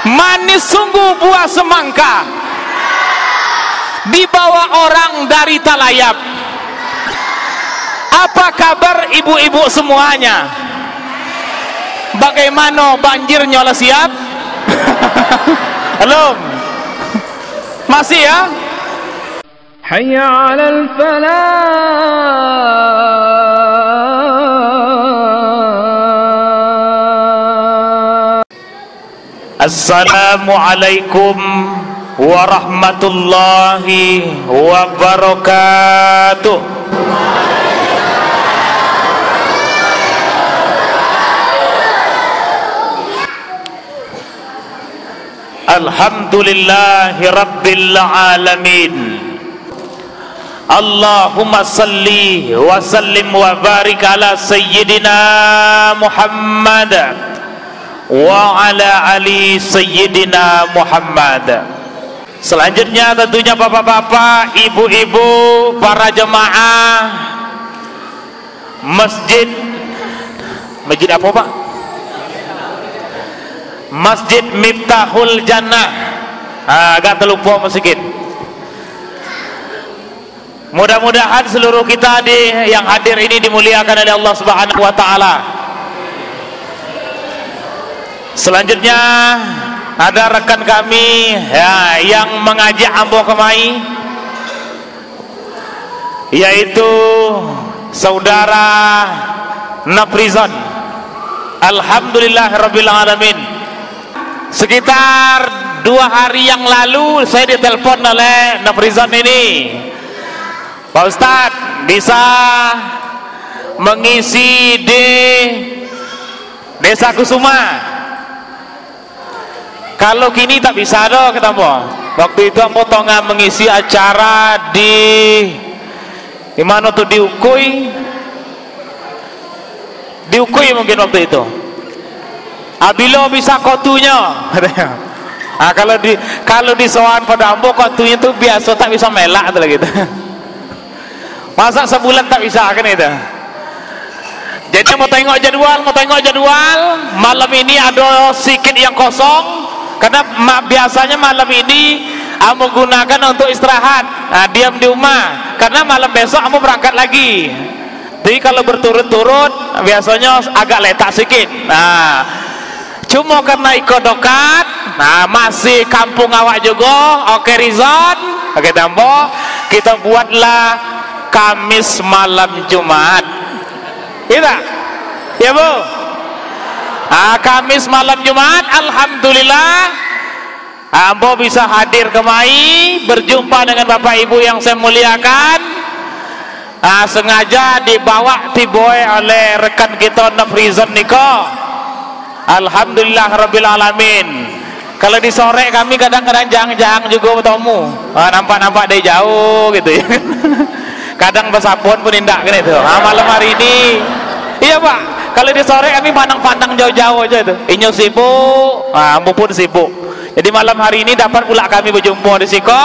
Manis sungguh buah semangka dibawa orang dari Talayap. Apa kabar ibu-ibu semuanya? Bagaimana banjirnya? Lah siap? Belum? Masih ya? Hayya 'alal falah. Assalamualaikum warahmatullahi wabarakatuh. Alhamdulillahi rabbil alamin. Allahumma salli wa sallim wa barik ala sayyidina Muhammad wa ala ali sayyidina Muhammad. Selanjutnya tentunya bapak-bapak, ibu-ibu, para jemaah masjid apa Pak? Masjid Miftahul Jannah. Agak terlupa sedikit. Mudah-mudahan seluruh kita yang hadir ini dimuliakan oleh Allah Subhanahu wa taala. Selanjutnya ada rekan kami ya, yang mengajak ambo kemai, yaitu saudara Nafrizon. Alhamdulillahirabbil alamin. Sekitar 2 hari yang lalu saya ditelepon oleh Nafrizon ini, Pak Ustadz bisa mengisi di Desa Kusuma. Kalau kini tak bisa dong kata Ambo. Waktu itu Ambo tonga mengisi acara di mana tuh, di Ukui mungkin waktu itu. Abilo bisa kotunya. Kalau di soan pada Ambo kotunya tuh biasa tak bisa melak atau gitu. Masa sebulan tak bisa kan itu. Jadi mau tengok jadwal, malam ini ada sedikit yang kosong karena biasanya malam ini Ambo gunakan untuk istirahat, diam di rumah, karena malam besok Ambo berangkat lagi. Jadi kalau berturut-turut biasanya agak letak sedikit. Cuma karena ikut dokat, masih kampung awak juga, oke Rizon, oke Dambo, kita buatlah Kamis malam Jumat. Iya, ya Bu. Kamis malam Jumat, alhamdulillah, Ambo bisa hadir kemai, berjumpa dengan Bapak Ibu yang saya muliakan. Sengaja dibawa tiboy oleh rekan kita Nafrizon Niko. Alhamdulillah rabbil alamin. Kalau di sore kami kadang-kadang jang-jang juga bertemu, nampak-nampak dari jauh gitu ya. Kadang bersapun pun indak kan itu. Malam hari ini iya Pak, kalau di sore kami pandang-pandang jauh-jauh aja itu. Inyo sibuk, Ambo pun sibuk. Jadi malam hari ini dapat pula kami berjumpa di siko.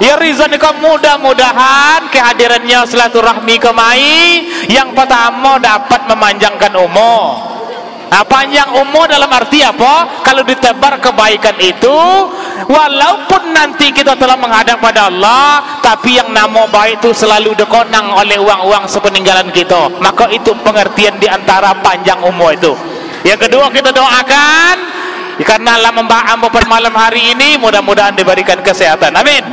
Ya Rizon Niko, mudah-mudahan kehadirannya silaturahmi kemai yang pertama dapat memanjangkan umur. Panjang umur dalam arti apa? Kalau ditebar kebaikan itu, walaupun nanti kita telah menghadap pada Allah, tapi yang nama baik itu selalu dikonang oleh uang-uang sepeninggalan kita. Maka itu pengertian diantara panjang umur itu. Yang kedua, kita doakan karena Allah membahas pada malam hari ini, mudah-mudahan diberikan kesehatan. Amin.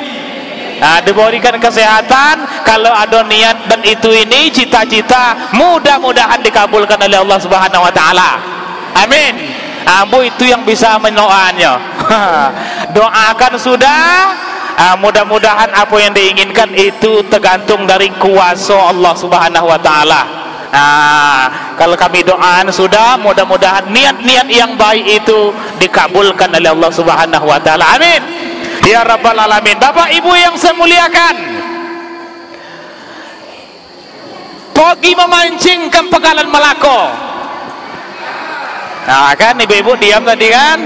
Diberikan kesehatan. Kalau ada niat dan itu ini cita-cita, mudah-mudahan dikabulkan oleh Allah Subhanahu wa taala. Amin. Ambo itu yang bisa mendoanya. Doakan sudah. Mudah-mudahan apa yang diinginkan itu tergantung dari kuasa Allah Subhanahu wa taala. Kalau kami doaan sudah, mudah-mudahan niat-niat yang baik itu dikabulkan oleh Allah Subhanahu wa taala. Amin. Ya Rabbal Alamin. Bapak Ibu yang saya muliakan, pergi memancing ke Pegalan Melaka. Kan ibu-ibu diam tadi kan.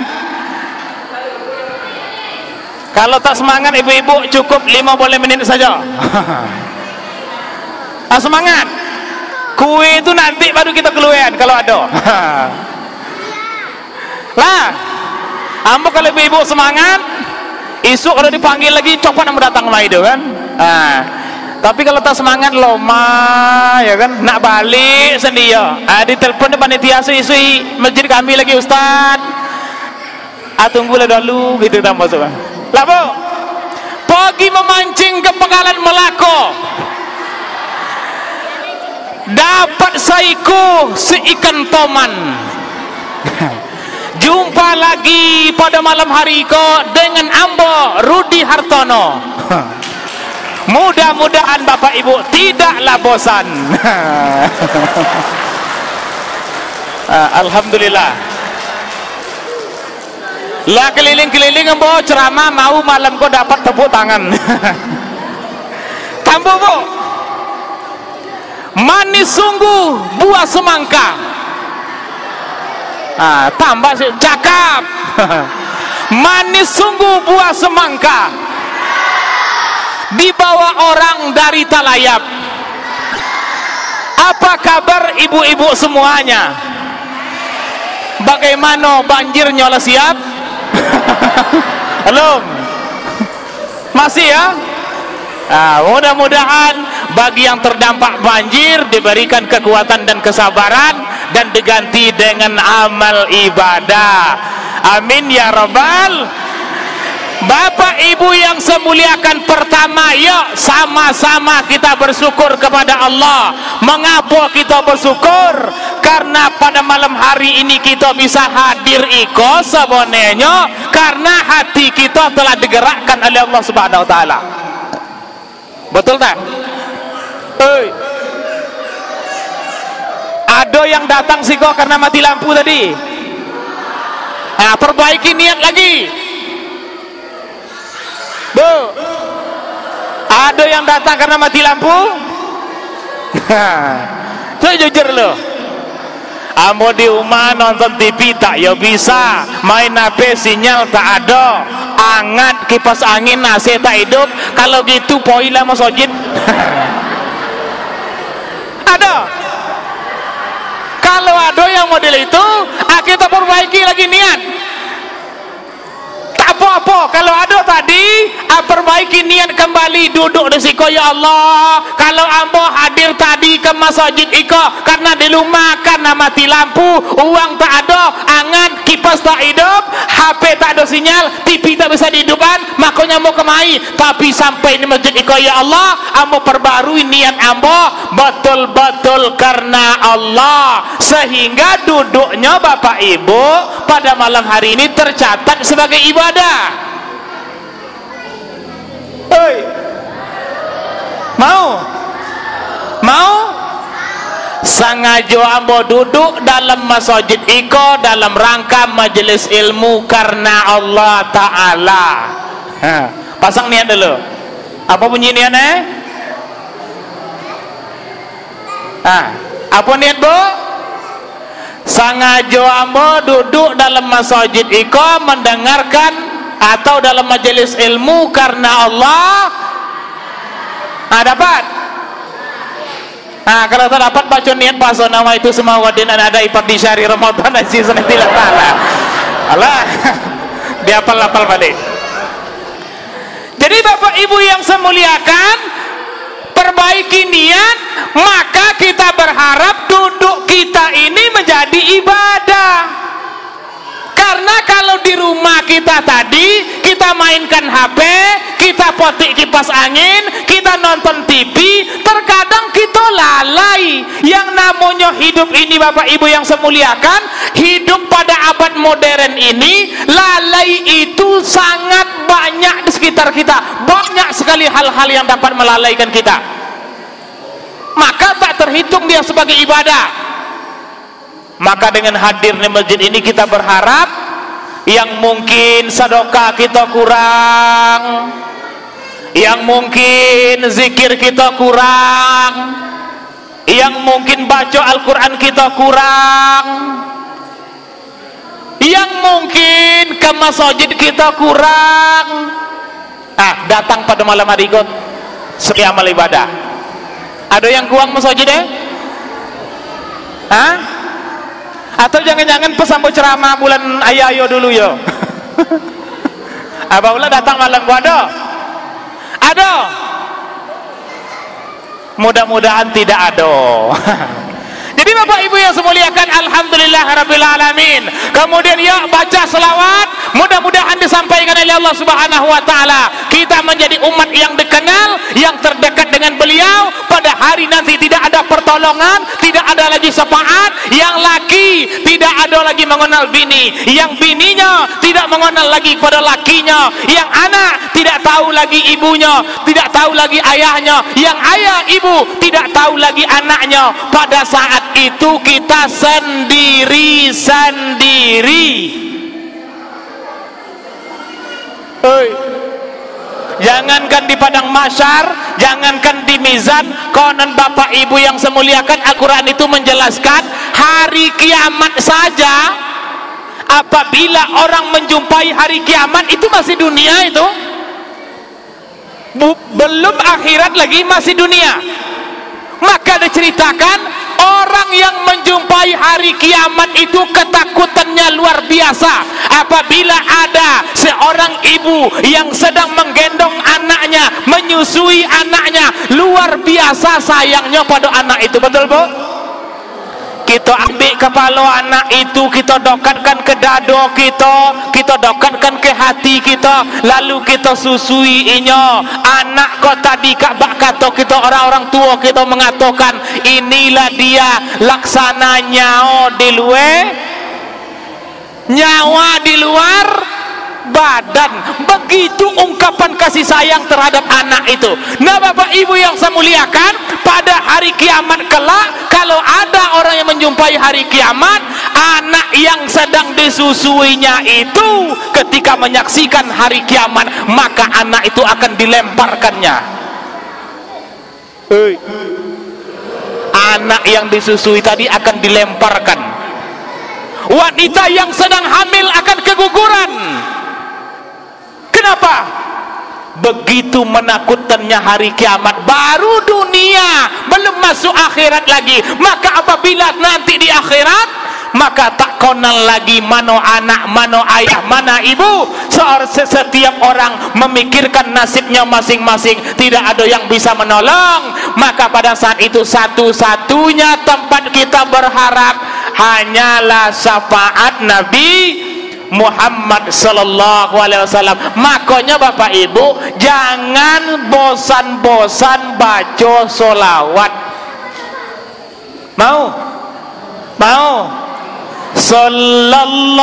Kalau tak semangat ibu-ibu cukup 5 menit saja. Semangat. Kue itu nanti baru kita keluar kalau ada. Lah, Ambo kalau ibu-ibu semangat, isu kalau dipanggil lagi coba nama datang lah itu kan. Tapi kalau tak semangat loma ya kan, nak balik sendiri ya. Ditelepon depan panitia isu masjid kami lagi Ustaz. Tunggulah dulu gitu tambah semua. Lah Bu, pergi memancing ke Penggalan Melaka. Dapat saiku seikan toman. Jumpa lagi pada malam hari dengan Ambo Rudi Hartono. Mudah-mudahan Bapak Ibu tidaklah bosan. Alhamdulillah. Lah keliling-keliling Ambo ceramah mau malam kau dapat tepuk tangan. Tambo Bu. Manis sungguh buah semangka. Tambah sih cakap. Manis sungguh buah semangka dibawa orang dari Talayap. Apa kabar ibu-ibu semuanya? Bagaimana banjirnya lah siap? Belum? Masih ya? Mudah-mudahan bagi yang terdampak banjir diberikan kekuatan dan kesabaran dan diganti dengan amal ibadah. Amin ya rabbal. Bapak Ibu yang saya muliakan, pertama yuk sama-sama kita bersyukur kepada Allah. Mengapa kita bersyukur? Karena pada malam hari ini kita bisa hadir iko sebenarnya karena hati kita telah digerakkan oleh Allah Subhanahu wa taala. Betul tak? Ada yang datang sih kok karena mati lampu tadi. Perbaiki niat lagi. Bu, ada yang datang karena mati lampu? Saya jujur loh. Ambo di rumah nonton TV tak ya bisa, main HP sinyal tak ada, angat kipas angin AC tak hidup. Kalau gitu poin lah masjid. Ada. Kalau ada yang model itu, kita perbaiki lagi niat. Tak apa-apa. Kalau ada tadi, perbaiki niat kembali duduk di siko ya Allah. Kalau ambo hadir tadi ke masjid iko karena di rumah karena mati lampu, uang tak ada, angan kipas tak hidup, HP tak ada sinyal, TV tak bisa dihidupkan, makanya mau kemai. Tapi sampai di masjid iko ya Allah, ambo perbarui niat ambo betul-betul karena Allah, sehingga duduknya Bapak Ibu pada malam hari ini tercatat sebagai ibadah. Mau sengaja ambo duduk dalam masjid iko dalam rangka majelis ilmu karena Allah Ta'ala. Pasang niat dulu. Apa bunyi niatnya? Apa niat Bu? Sengaja ambo duduk dalam masjid iko mendengarkan atau dalam majelis ilmu karena Allah. Dapat? Kalau tak dapat baca niat paso nama itu semua wadin ada ipat di syari Ramadan aja senetilah taala. Allah. Dia apal-apal balik. Jadi Bapak Ibu yang saya muliakan, perbaiki niat, maka kita berharap duduk kita ini menjadi ibadah. Karena kalau di rumah kita tadi kita mainkan HP, kita potik kipas angin, kita nonton TV, terkadang kita lalai. Yang namanya hidup ini Bapak Ibu yang saya muliakan, hidup pada abad modern ini, lalai itu sangat banyak di sekitar kita. Banyak sekali hal-hal yang dapat melalaikan kita. Maka tak terhitung dia sebagai ibadah. Maka dengan hadir di masjid ini kita berharap yang mungkin sedekah kita kurang, yang mungkin zikir kita kurang, yang mungkin baca Al-Quran kita kurang, yang mungkin ke masjid kita kurang, datang pada malam hari ikut sekiamal ibadah. Ada yang kurang masjidnya? Atau jangan-jangan pesan ceramah bulan ayo dulu yo. Apa ulah datang malam gua ada? Mudah-mudahan tidak ada. Jadi Bapak Ibu yang saya muliakan, alhamdulillahirabbil alamin. Kemudian ya baca selawat, mudah-mudahan disampaikan oleh Allah Subhanahu wa taala. Kita menjadi umat yang dikenal, yang terdekat dengan beliau. Pada hari nanti tidak ada pertolongan, tidak ada lagi syafaat. Yang laki tidak ada lagi mengenal bini, yang bininya tidak mengenal lagi pada lakinya, yang anak tidak tahu lagi ibunya, tidak tahu lagi ayahnya, yang ayah ibu tidak tahu lagi anaknya. Pada saat itu kita sendiri-sendiri. Jangankan di padang mahsyar, jangankan di mizan, konon Bapak Ibu yang semuliakan, Al-Quran itu menjelaskan hari kiamat saja. Apabila orang menjumpai hari kiamat, itu masih dunia itu, belum akhirat lagi, masih dunia. Maka diceritakan orang yang menjumpai hari kiamat itu ketakutannya luar biasa. Apabila ada seorang ibu yang sedang menggendong anaknya, menyusui anaknya, luar biasa sayangnya pada anak itu. Betul Bu? Kita ambil kepala anak itu, kita dokatkan ke dada kita dokatkan ke hati kita, lalu kita susui inya. Anak kau tadi bak kata kita, orang-orang tua kita mengatakan inilah dia laksana nyawa di luar badan. Begitu ungkapan kasih sayang terhadap anak itu. Nah Bapak Ibu yang saya muliakan, pada hari kiamat kelak, kalau ada orang yang menjumpai hari kiamat, anak yang sedang disusuinya itu ketika menyaksikan hari kiamat, maka anak itu akan dilemparkannya. Anak yang disusui tadi akan dilemparkan. Wanita yang sedang hamil akan keguguran. Kenapa? Begitu menakutkannya hari kiamat. Baru dunia, belum masuk akhirat lagi. Maka apabila nanti di akhirat, maka tak kenal lagi mana anak, mana ayah, mana ibu. Setiap orang memikirkan nasibnya masing-masing, tidak ada yang bisa menolong. Maka pada saat itu satu-satunya tempat kita berharap hanyalah syafaat Nabi Muhammad sallallahu alaihi wasallam. Makanya Bapak Ibu, jangan bosan-bosan baca solawat. Mau sallallahu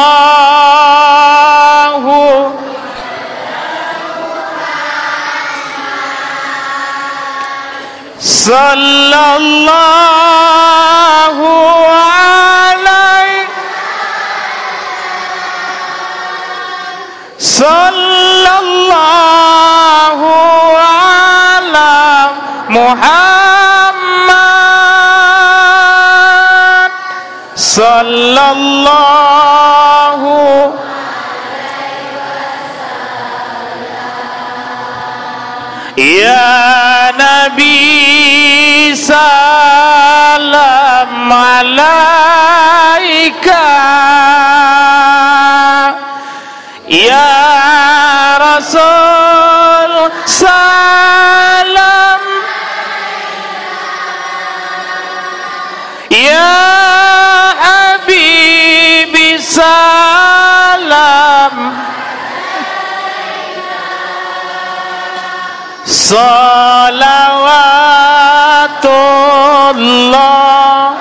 alaihi sallallahu ala Muhammad sallallahu ya Nabi salam alaika ya Rasul salam ya Habibi salam salawatullah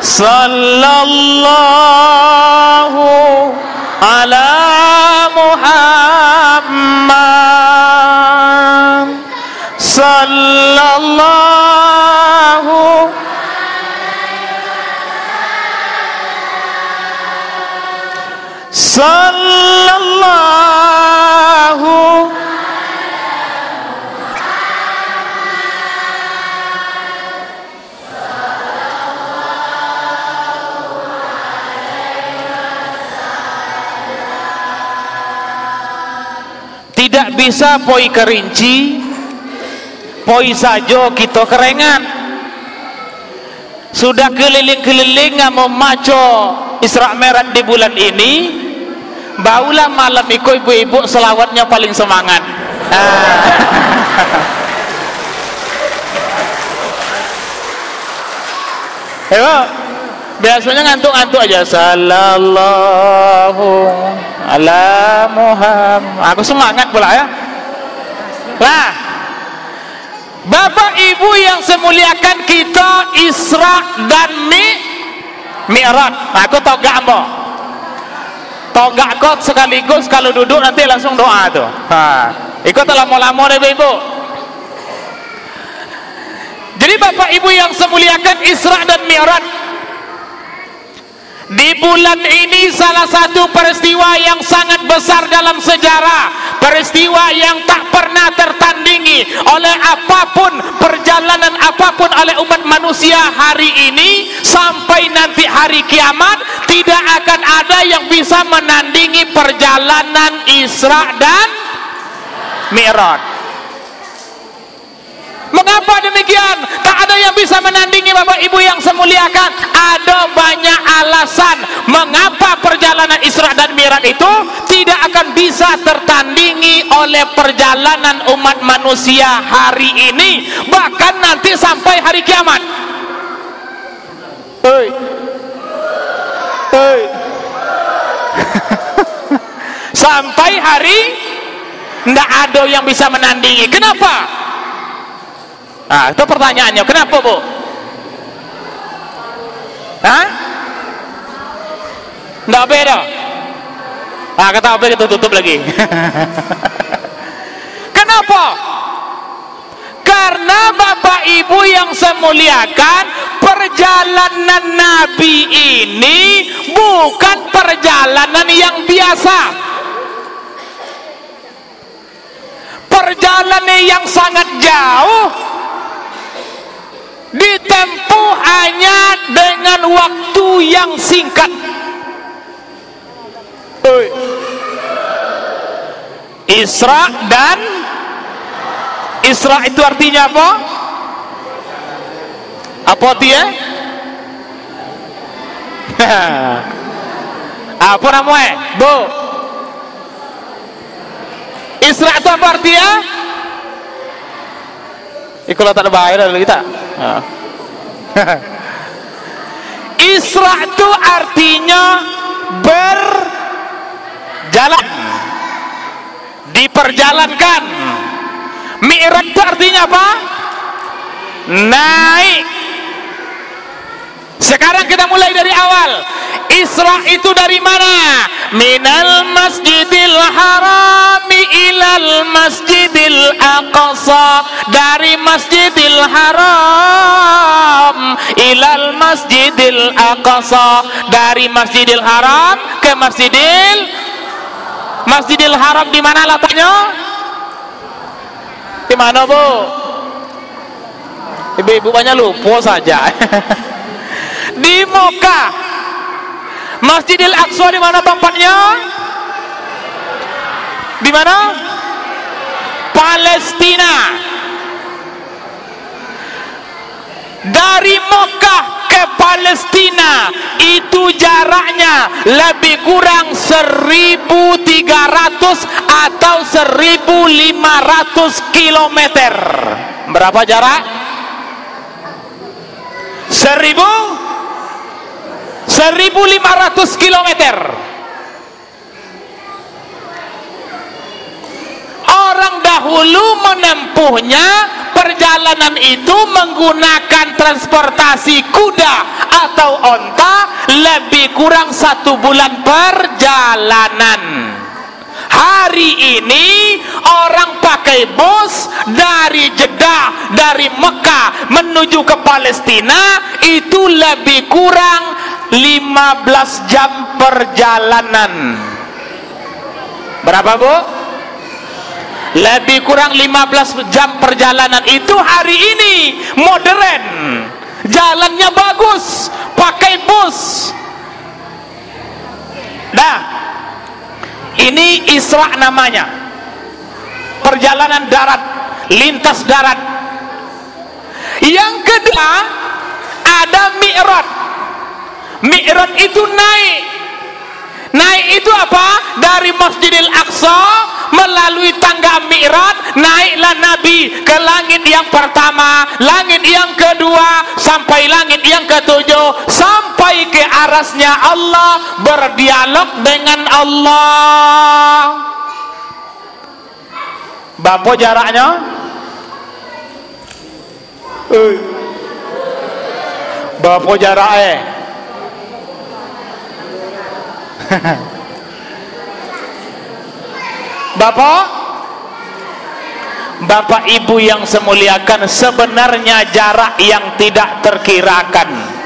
sallallahu ala Muhammad sallallahu sallallahu tidak bisa poi kerinci, poi sajo kita kerengan. Sudah keliling-keliling mau maco Isra Mi'raj di bulan ini, baulah malam itu ibu-ibu selawatnya paling semangat. Biasanya ngantuk-ngantuk aja, sallallahu ala Muhammad. Aku semangat pula ya. Lah, Bapak Ibu yang semuliakan, kita Isra dan Mi'raj. Aku togak mo. Togak kot sekaligus, kalau duduk nanti langsung doa tuh. Ikut lama-lama deh Ibu. Jadi Bapak Ibu yang semuliakan, Isra dan Mi'raj di bulan ini salah satu peristiwa yang sangat besar dalam sejarah, peristiwa yang tak pernah tertandingi oleh apapun, perjalanan apapun oleh umat manusia hari ini sampai nanti hari kiamat. Tidak akan ada yang bisa menandingi perjalanan Isra dan Mi'raj. Mengapa demikian? Tak ada yang bisa menandingi Bapak Ibu yang semuliakan. Ada banyak alasan mengapa perjalanan Isra dan Mi'raj itu tidak akan bisa tertandingi oleh perjalanan umat manusia hari ini, bahkan nanti sampai hari kiamat. Sampai hari tidak ada yang bisa menandingi. Kenapa? Nah, itu pertanyaannya. Kenapa, Bu? Hah? Nggak beda. Nah, kata apa kita tutup lagi. Kenapa? Karena Bapak Ibu yang saya muliakan, perjalanan Nabi ini bukan perjalanan yang biasa. Perjalanan yang sangat jauh, ditempuh hanya dengan waktu yang singkat. Isra dan Isra itu artinya apa? Apa dia? Apa namanya, Bu? Isra itu apa artinya? Kalau tak ada bahaya dari kita. Isra itu artinya berjalan, diperjalankan. Mi'raj itu artinya apa? Naik. Sekarang kita mulai dari awal. Isra itu dari mana? Minal masjidil harami ilal masjidil aqsa. Dari masjidil haram ilal masjidil aqsa. Dari masjidil haram ke masjidil haram. Di mana letaknya? Di mana, Bu? Ibu-ibu banyak lupa saja. Di Mekah. Masjidil Aqsa di mana tempatnya? Di mana? Palestina. Dari Mekah ke Palestina itu jaraknya lebih kurang 1.300 atau 1.500 kilometer. Berapa jarak? 1.500 kilometer. Orang dahulu menempuhnya perjalanan itu menggunakan transportasi kuda atau onta, lebih kurang 1 bulan perjalanan. Hari ini orang pakai bus dari Jeddah, dari Mekah menuju ke Palestina, itu lebih kurang 15 jam perjalanan. Berapa, Bu? Lebih kurang 15 jam perjalanan. Itu hari ini modern, jalannya bagus, pakai bus. Nah, ini Isra namanya, perjalanan darat, lintas darat. Yang kedua ada Mi'raj. Mi'raj itu naik. Naik itu apa? Dari Masjidil Aqsa melalui tangga Mi'raj, naiklah Nabi ke langit yang pertama, langit yang kedua, sampai langit yang ketujuh, sampai ke arasnya Allah, berdialog dengan Allah. Berapa jaraknya? Berapa jaraknya? Bapak Ibu yang semuliakan, sebenarnya jarak yang tidak terkirakan.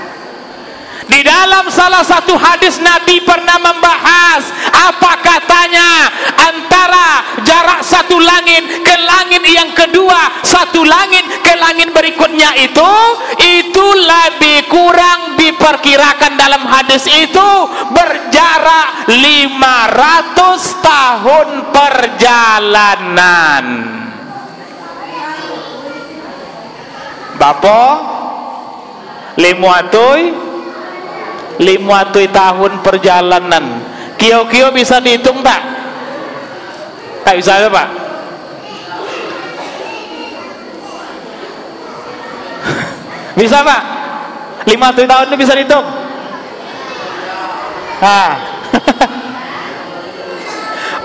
Di dalam salah satu hadis Nabi pernah membahas apa katanya, antara jarak satu langit ke langit yang kedua, satu langit ke langit berikutnya itu lebih kurang diperkirakan dalam hadis itu berjarak 500 tahun perjalanan. Bapak 500 tahun perjalanan. Kio-kio bisa dihitung tak? Tak bisa ya Pak? Bisa Pak? 500 tahun itu bisa dihitung?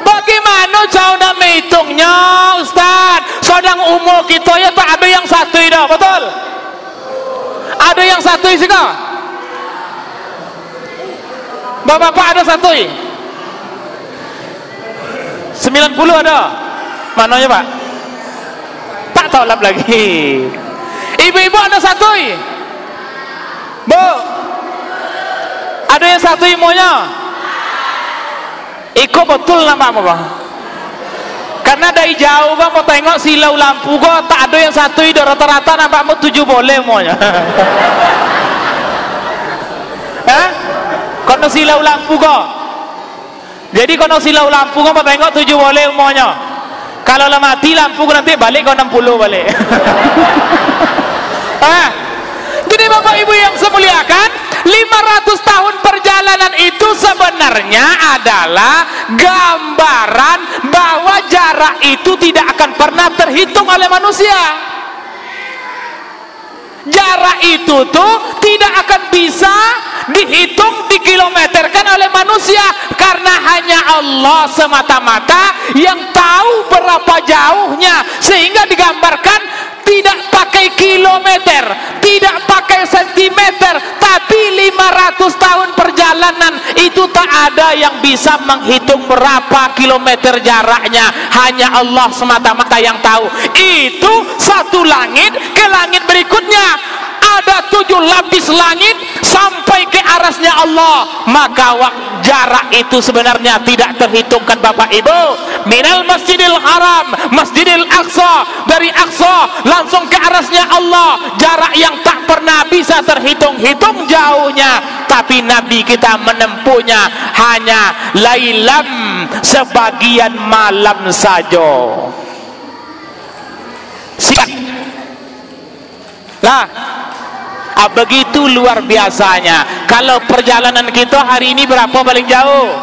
Bagaimana cara menghitungnya Ustaz? Sedang umur kita ya tak ada yang satu itu, betul? Ada yang satu sih kok? Bapak-bapak ada satu 90 ada? Mananya Pak? Tak tahu lagi. Ibu-ibu ada satu? Bu? Ada yang satu imunya? Iko betul nama Bang. Karena dari jauh Bang mau tengok silau lampu kok tak ada yang satu itu, rata-rata nampakmu 7 boleh semuanya. Hah? Kono silau lampu kok. Jadi kono silau lampu kok mau tengok 7 boleh semuanya. Kalau lah mati lampu nanti balik kok 60 balik. Jadi Bapak Ibu yang semuliakan, 500 tahun perjalanan itu sebenarnya adalah gambaran bahwa jarak itu tidak akan pernah terhitung oleh manusia. Jarak itu tuh tidak akan bisa dihitung, dikilometerkan oleh manusia, karena hanya Allah semata-mata yang tahu berapa jauhnya, sehingga digambarkan tidak pakai kilometer, tidak pakai sentimeter, tapi 500 tahun perjalanan itu tak ada yang bisa menghitung berapa kilometer jaraknya, hanya Allah semata-mata yang tahu. Itu satu langit ke langit berikutnya, ada 7 lapis langit sampai ke arasnya Allah, maka jarak itu sebenarnya tidak terhitungkan Bapak Ibu. Minal Masjidil Haram, Masjidil Aqsa, dari Aqsa langsung ke arasnya Allah, jarak yang tak pernah bisa terhitung-hitung jauhnya, tapi Nabi kita menempuhnya hanya lailam, sebagian malam saja. Siap lah. Begitu luar biasanya. Kalau perjalanan kita hari ini berapa paling jauh?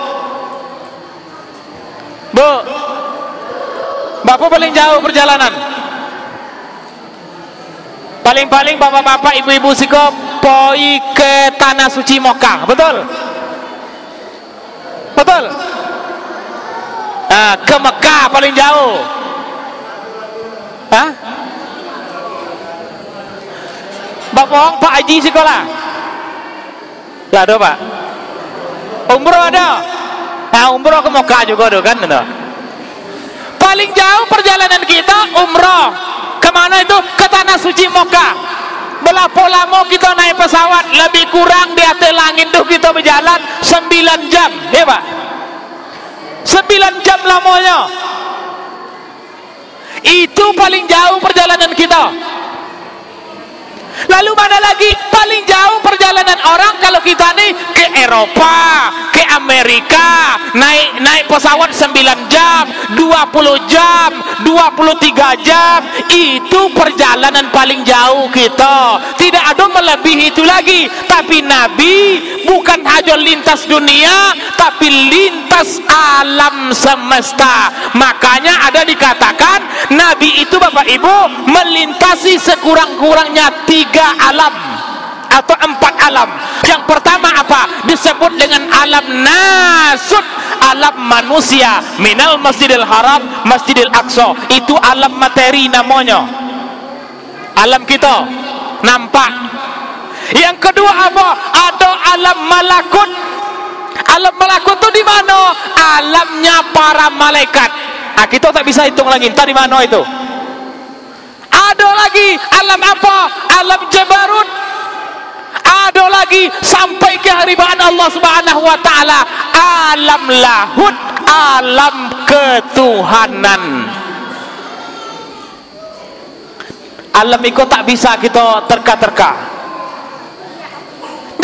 Bu, berapa paling jauh perjalanan? Paling-paling bapak-bapak, ibu-ibu siko poi ke tanah suci Mekah, betul? Betul? Ke Mekah paling jauh. Hah? Bapak Pak Haji sekolah lah ada Pak, umroh ada, umroh ke Mekah juga ada kan, betul? Paling jauh perjalanan kita umroh kemana itu? Ke tanah suci Mekah. Berapa lama kita naik pesawat? Lebih kurang di atas langit tuh kita berjalan 9 jam, ya Pak, 9 jam lamanya. Itu paling jauh perjalanan kita. Lalu mana lagi paling jauh perjalanan orang kalau kita nih ke Eropa, ke Amerika, naik pesawat 9 jam, 20 jam, 23 jam, itu perjalanan paling jauh kita. Tidak ada melebihi itu lagi. Tapi Nabi bukan hanya lintas dunia, tapi lintas alam semesta. Makanya ada dikatakan Nabi itu Bapak Ibu melintasi sekurang-kurangnya 3 alam atau 4 alam. Yang pertama apa? Disebut dengan alam nasut, alam manusia, minal masjidil haram, masjidil aqsa. Itu alam materi namanya, alam kita nampak. Yang kedua apa? Ada alam malakut. Alam malakut itu di mana? Alamnya para malaikat. Nah, kita tak bisa hitung lagi. Entah di mana itu. Ada lagi alam apa? Alam jabarut. Ada lagi sampai kehariban Allah Subhanahu wa taala, alam lahut, alam ketuhanan. Alam itu tak bisa kita terka-terka.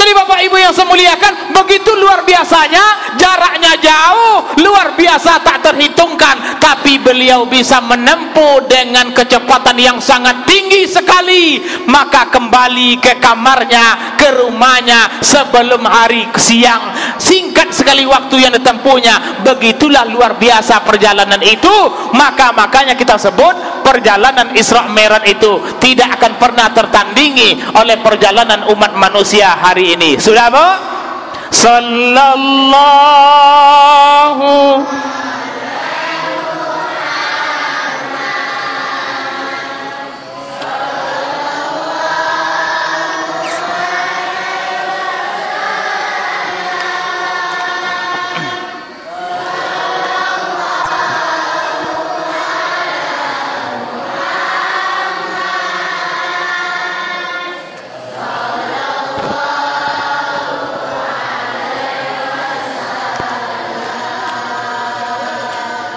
Jadi Bapak Ibu yang saya muliakan, begitu luar biasanya, jaraknya jauh, luar biasa tak terhitungkan, tapi beliau bisa menempuh dengan kecepatan yang sangat tinggi sekali. Maka kembali ke kamarnya, ke rumahnya sebelum hari siang, singkat sekali waktu yang ditempuhnya. Begitulah luar biasa perjalanan itu. Makanya kita sebut perjalanan Isra Mi'raj itu tidak akan pernah tertandingi oleh perjalanan umat manusia hari ini. Sudah Bu? Sallallahu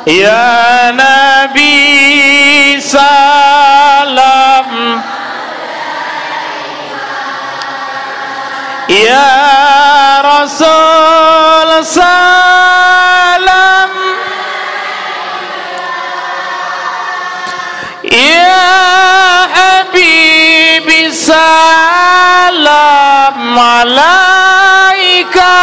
Ya Nabi salam, Ya Rasul salam, Ya Habibi salam alaika,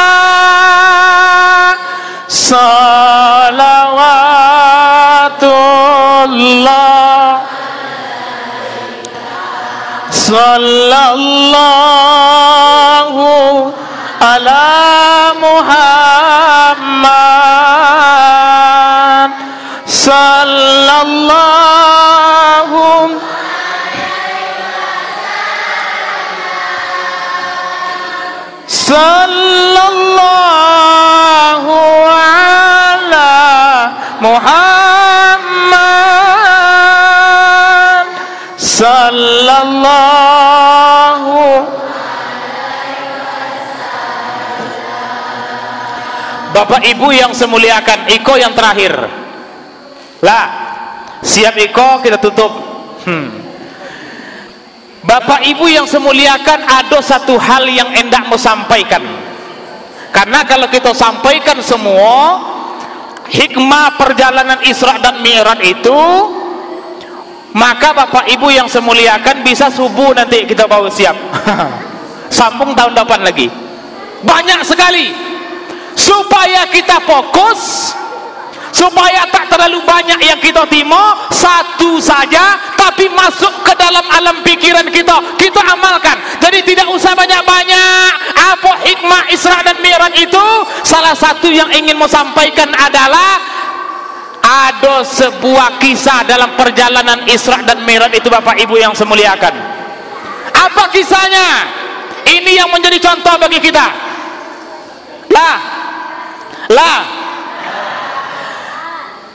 salawatullah, sallallahu ala Muhammad, sallallahu sallallahu ala Muhammad, sallallahu. Bapak Ibu yang saya muliakan, iko yang terakhir lah, siap iko, kita tutup. Bapak Ibu yang saya muliakan, ada satu hal yang hendak mau sampaikan. Karena kalau kita sampaikan semua hikmah perjalanan Isra dan Mi'raj itu, maka Bapak Ibu yang saya muliakan bisa subuh nanti kita bawa siap. Sambung tahun depan lagi. Banyak sekali. Supaya kita fokus, supaya tak terlalu banyak yang kita timo, satu saja tapi masuk ke dalam alam pikiran kita amalkan. Jadi tidak usah banyak-banyak. Apa hikmah Isra dan Mi'raj itu? Salah satu yang ingin mau sampaikan adalah ada sebuah kisah dalam perjalanan Isra dan Mi'raj itu Bapak Ibu yang saya muliakan. Apa kisahnya? Ini yang menjadi contoh bagi kita.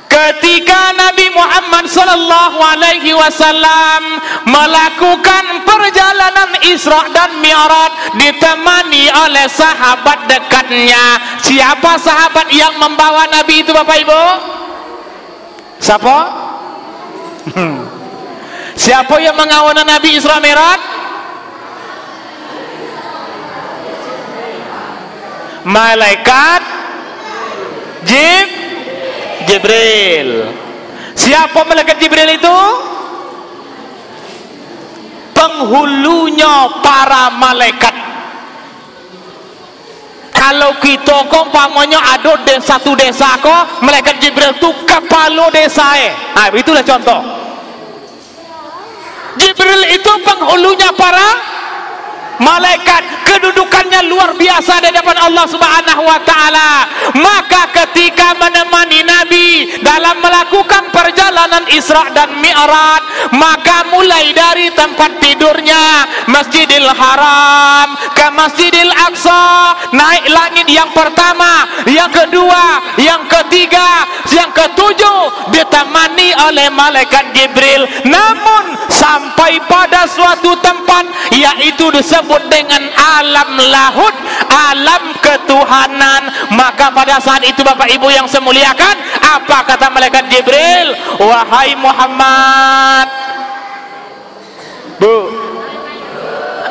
Ketika Nabi Muhammad sallallahu alaihi wasallam melakukan perjalanan Isra dan Mi'raj ditemani oleh sahabat dekatnya. Siapa sahabat yang membawa Nabi itu Bapak Ibu? Siapa? Siapa yang mengawal Nabi Isra Mi'raj? malaikat Jibril. Siapa malaikat Jibril itu? Penghulunya para malaikat. Kalau kita umpamanya ada satu desa kok, malaikat Jibril itu kepala desa. Itulah contoh. Jibril itu penghulunya para malaikat, kedudukannya luar biasa di hadapan Allah Subhanahu wa taala. Maka ketika menemani Nabi dalam melakukan perjalanan Isra dan Mi'raj, maka mulai dari tempat tidurnya Masjidil Haram ke Masjidil Aqsa, naik langit yang pertama, yang kedua, yang ketiga, yang ketujuh ditemani oleh malaikat Jibril. Namun sampai pada suatu tempat yaitu disebut dengan alam lahud, alam ketuhanan. Maka pada saat itu Bapak Ibu yang saya muliakan, apa kata malaikat Jibril? Wahai Muhammad. Bu,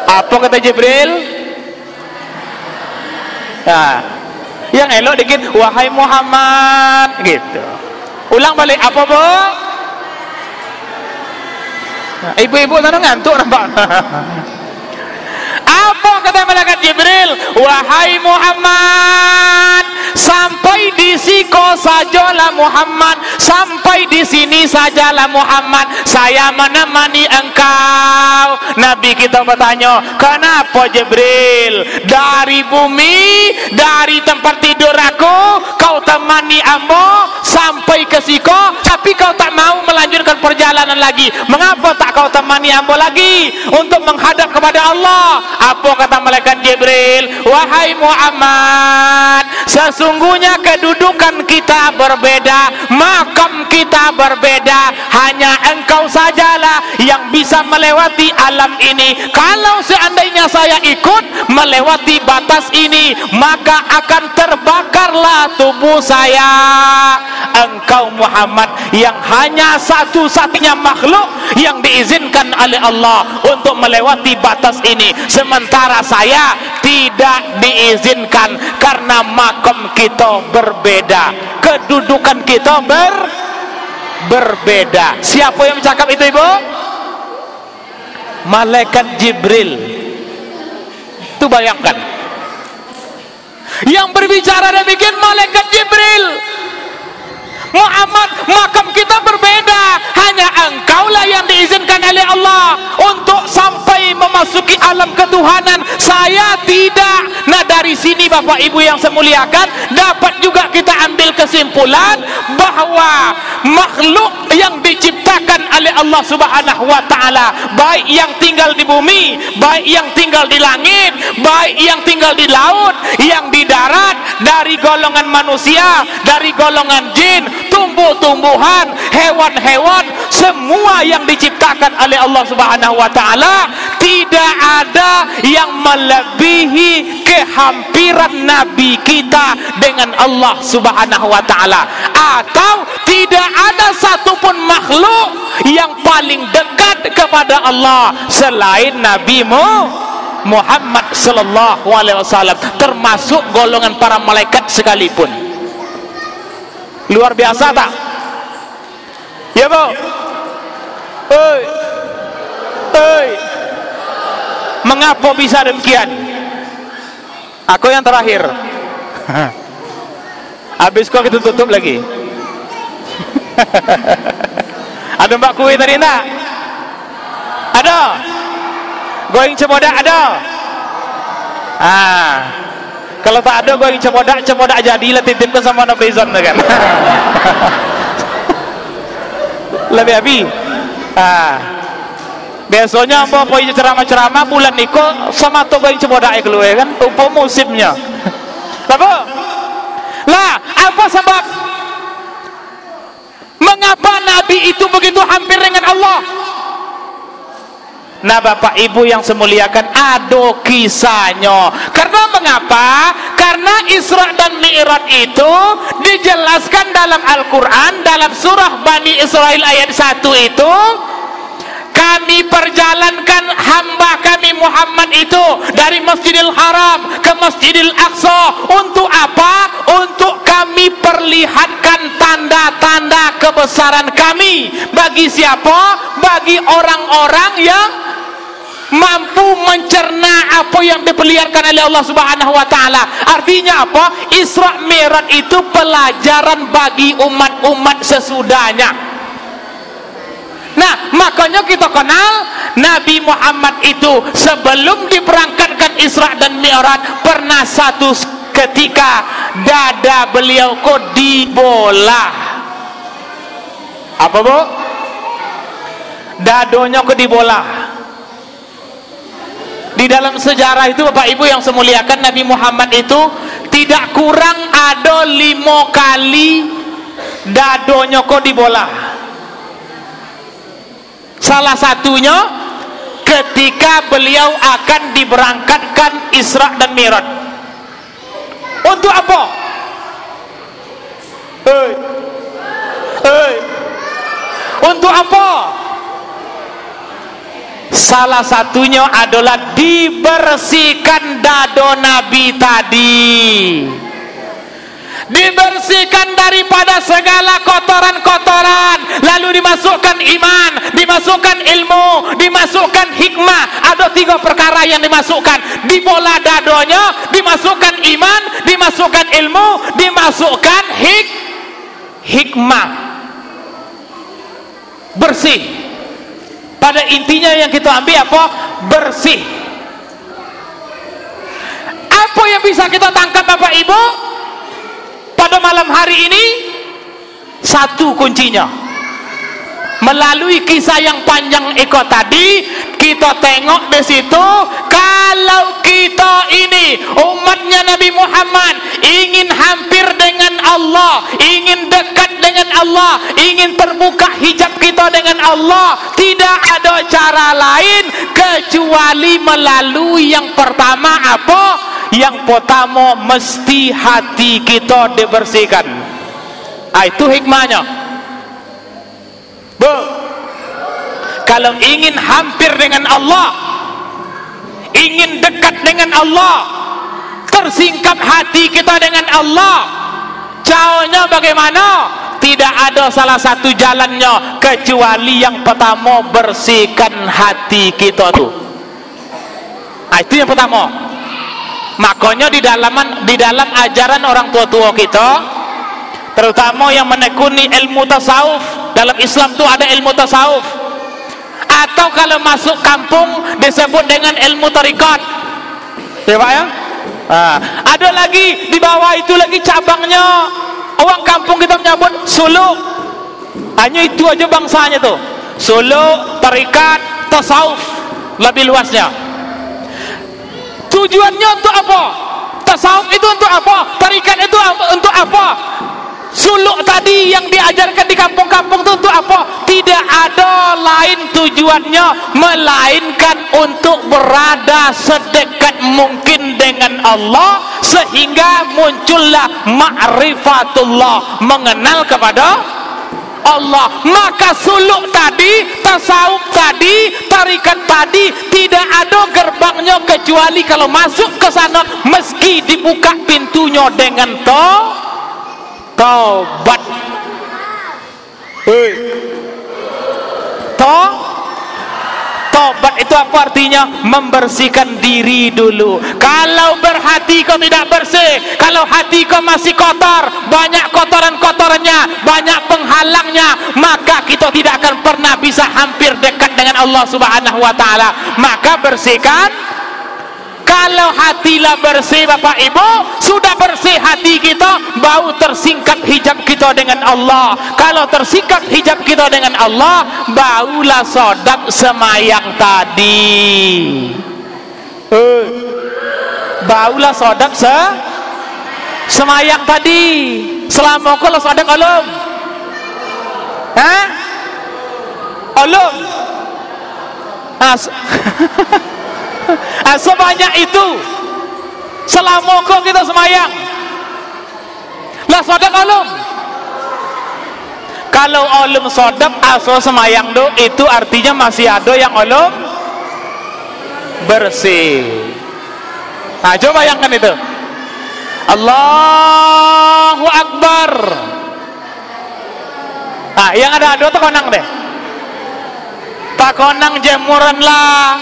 apa kata Jibril? Nah, yang elok dikit, wahai Muhammad, gitu. Ulang balik, apa Bu? Nah, ibu-ibu tadi ngantuk nampak. Apa kata malaikat Jibril? Wahai Muhammad, sampai di siko sajalah Muhammad, sampai di sini sajalah Muhammad, saya menemani engkau. Nabi kita bertanya, kenapa Jibril? Dari bumi, dari tempat tidur aku, kau temani ambo sampai ke siko, tapi kau tak mau melanjutkan perjalanan lagi. Mengapa tak kau temani ambo lagi untuk menghadap kepada Allah? Apa kata malaikat Jibril? Wahai Muhammad, sesungguhnya kedudukan kita berbeda, makam kita berbeda, hanya engkau sajalah yang bisa melewati alam ini. Kalau seandainya saya ikut melewati batas ini, maka akan terbakarlah tubuh saya. Engkau Muhammad yang hanya satu-satunya makhluk yang diizinkan oleh Allah untuk melewati batas ini, sementara saya tidak diizinkan karena makam kita berbeda, kedudukan kita berbeda. Siapa yang bercakap itu, Ibu? Malaikat Jibril. Itu bayangkan, yang berbicara demikian malaikat Jibril. Muhammad, makam kita berbeda, hanya engkaulah yang diizinkan oleh Allah untuk sampai memasuki alam ketuhanan, saya tidak. Nah, dari sini Bapak Ibu yang saya muliakan, dapat juga kita ambil kesimpulan bahwa makhluk yang diciptakan oleh Allah Subhanahu wa taala, baik yang tinggal di bumi, baik yang tinggal di langit, baik yang tinggal di laut, yang di darat, dari golongan manusia, dari golongan jin, tumbuh-tumbuhan, hewan-hewan, semua yang diciptakan oleh Allah Subhanahu wa taala, tidak ada yang melebihi kehampiran Nabi kita dengan Allah Subhanahu wa taala, atau tidak ada satupun makhluk yang paling dekat kepada Allah selain Nabi Muhammad sallallahu alaihi wasallam, termasuk golongan para malaikat sekalipun. Luar biasa tak? Ya Bu? Mengapa bisa demikian? Aku yang terakhir. Habis kok kita tutup lagi. Ada Mbak Kue tadi enggak? Ada? Going Cemodak ada? Kalau tak ada going Cemodak jadilah titipkan sama Nabi Zon kan. Lebih habis. Biasanya apa ceramah-ceramah bulan niko sama to going Cemodak keluar kan, upah musimnya. Apa? Lah, apa sebab? Mengapa Nabi itu begitu hampir dengan Allah? Nah Bapak Ibu yang semuliakan, ada kisahnya. Karena mengapa? Karena Isra dan Mi'raj itu dijelaskan dalam Al-Quran, dalam surah Bani Israel ayat 1 itu, kami perjalankan hamba kami Muhammad itu dari Masjidil Haram ke Masjidil Aqsa. Untuk apa? Untuk kami perlihatkan tanda-tanda kebesaran kami. Bagi siapa? Bagi orang-orang yang mampu mencerna apa yang diperlihatkan oleh Allah Subhanahu wa taala. Artinya apa? Isra Mi'raj itu pelajaran bagi umat-umat sesudahnya. Nah, makanya kita kenal Nabi Muhammad itu sebelum diberangkatkan Isra dan Mi'raj pernah satu ketika dada beliau kok dibolah. Apa, Bu? Dadonya kok dibolah. Di dalam sejarah itu Bapak Ibu yang saya muliakan, Nabi Muhammad itu tidak kurang ada 5 kali dadonya kok dibolah. Salah satunya ketika beliau akan diberangkatkan Isra dan Mi'raj. Untuk apa? Untuk apa? Salah satunya adalah dibersihkan dado Nabi tadi, dibersihkan daripada segala kotoran-kotoran, lalu dimasukkan iman, dimasukkan ilmu, dimasukkan hikmah. Ada 3 perkara yang dimasukkan. Dibola dadonya, dimasukkan iman, dimasukkan ilmu, dimasukkan hikmah. Bersih. Pada intinya yang kita ambil apa? Bersih. Apa yang bisa kita tangkap Bapak Ibu pada malam hari ini? Satu kuncinya, melalui kisah yang panjang Eko tadi, kita tengok di situ kalau kita ini umatnya Nabi Muhammad ingin hampir dengan Allah, ingin dekat dengan Allah, ingin terbuka hijab kita dengan Allah, tidak ada cara lain kecuali melalui yang pertama apa? Yang pertama mesti hati kita dibersihkan. Itu hikmahnya. Bu, kalau ingin hampir dengan Allah, ingin dekat dengan Allah, tersingkap hati kita dengan Allah, caranya bagaimana? Tidak ada salah satu jalannya kecuali yang pertama bersihkan hati kita tuh. Itu yang pertama. Makanya di dalam ajaran orang tua-tua kita, terutama yang menekuni ilmu tasawuf, dalam Islam tuh ada ilmu tasawuf, atau kalau masuk kampung disebut dengan ilmu tarikat, ya Pak ya. Ada lagi di bawah itu lagi cabangnya, orang kampung kita menyebut suluk. Hanya itu aja bangsanya tuh, suluk, tarikat, tasawuf, lebih luasnya. Tujuannya untuk apa? Tasawuf itu untuk apa? Tarikat itu untuk apa? Suluk tadi yang diajarkan di kampung-kampung itu untuk apa? Tidak ada lain tujuannya melainkan untuk berada sedekat mungkin dengan Allah, sehingga muncullah ma'rifatullah, mengenal kepada Allah. Maka suluk tadi, tasawuf tadi, tarikat tadi tidak ada gerbangnya kecuali kalau masuk ke sana meski dibuka pintunya dengan taubat. Taubat itu apa artinya? Membersihkan diri dulu. Kalau berhati kau tidak bersih, kalau hati kau masih kotor, banyak kotoran-kotorannya, banyak penghalangnya, maka kita tidak akan pernah bisa hampir dekat dengan Allah Subhanahu wa taala. Maka bersihkan. Kalau hatilah bersih Bapak Ibu, sudah bersih hati kita, baru tersingkap hijab kita dengan Allah. Kalau tersingkap hijab kita dengan Allah, barulah sodap semayang tadi. Barulah sodap semayang tadi. Selama kau sodap alum? Alum? Sebanyak itu selama kau kita semayang lah sodaq alum. Kalau ulum sodap asal semayang do, itu artinya masih ada yang ulum bersih. Nah, coba bayangkan itu. Allahu Akbar. Nah, yang ada tuh konang deh. Tak konang jemuran lah,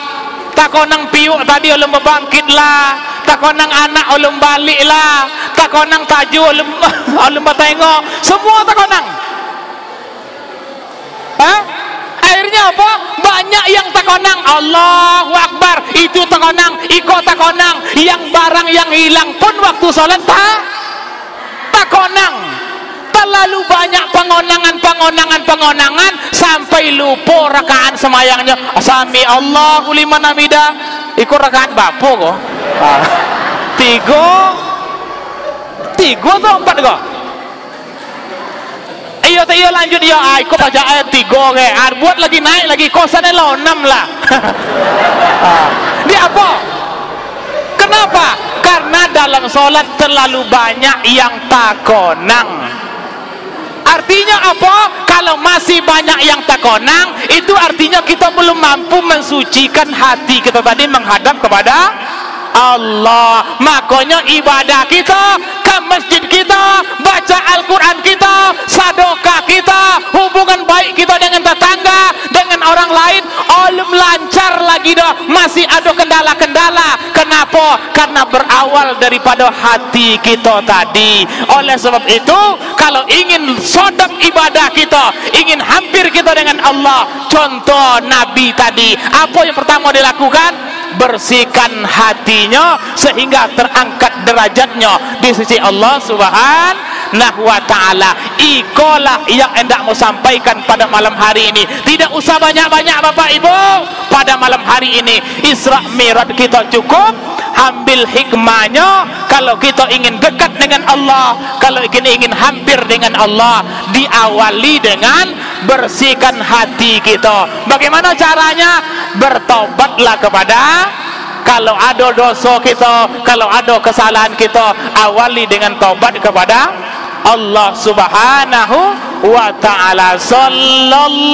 tak konang piuk tadi ulum bangkit lah, tak konang anak ulum balik lah, tak konang taju ulum batengok, semua tak konang. Hah? Akhirnya apa? Banyak yang tak konang. Allahu Akbar, itu tak konang, iko tak konang, yang barang yang hilang pun waktu sholat tak konang. Terlalu banyak pengonangan sampai lupa rakaat semayangnya. Sami Allahu liman hamidah. Iku rakaat bapo kok. Tiga atau 4 kok. Iyo lanjut yo. Iku baca ayat 3 ke. Buat lagi naik lagi kosannya lo 6 lah. Dia apa? Kenapa? Karena dalam sholat terlalu banyak yang takonang. Artinya apa? Kalau masih banyak yang takonang, itu artinya kita belum mampu mensucikan hati kita tadi menghadap kepada Allah. Makanya ibadah kita, ke masjid kita, baca Al-Quran kita, sedekah kita, hubungan baik kita dengan tetangga, dengan orang lain, belum lancar lagi dah, masih ada kendala-kendala. Kenapa? Karena berawal daripada hati kita tadi. Oleh sebab itu, kalau ingin sodap ibadah kita, ingin hampir kita dengan Allah, contoh Nabi tadi, apa yang pertama dilakukan? Bersihkan hatinya sehingga terangkat derajatnya di sisi Allah Subhanahu wa ta'ala. Ikolah yang hendak mau sampaikan pada malam hari ini. Tidak usah banyak-banyak Bapak Ibu. Pada malam hari ini Isra Mi'raj kita cukup. Ambil hikmahnya. Kalau kita ingin dekat dengan Allah, kalau ingin hampir dengan Allah, diawali dengan bersihkan hati kita. Bagaimana caranya? Bertobatlah kepada, kalau ada dosa kita, kalau ada kesalahan kita, awali dengan tobat kepada Allah Subhanahu wa ta'ala. Sallallahu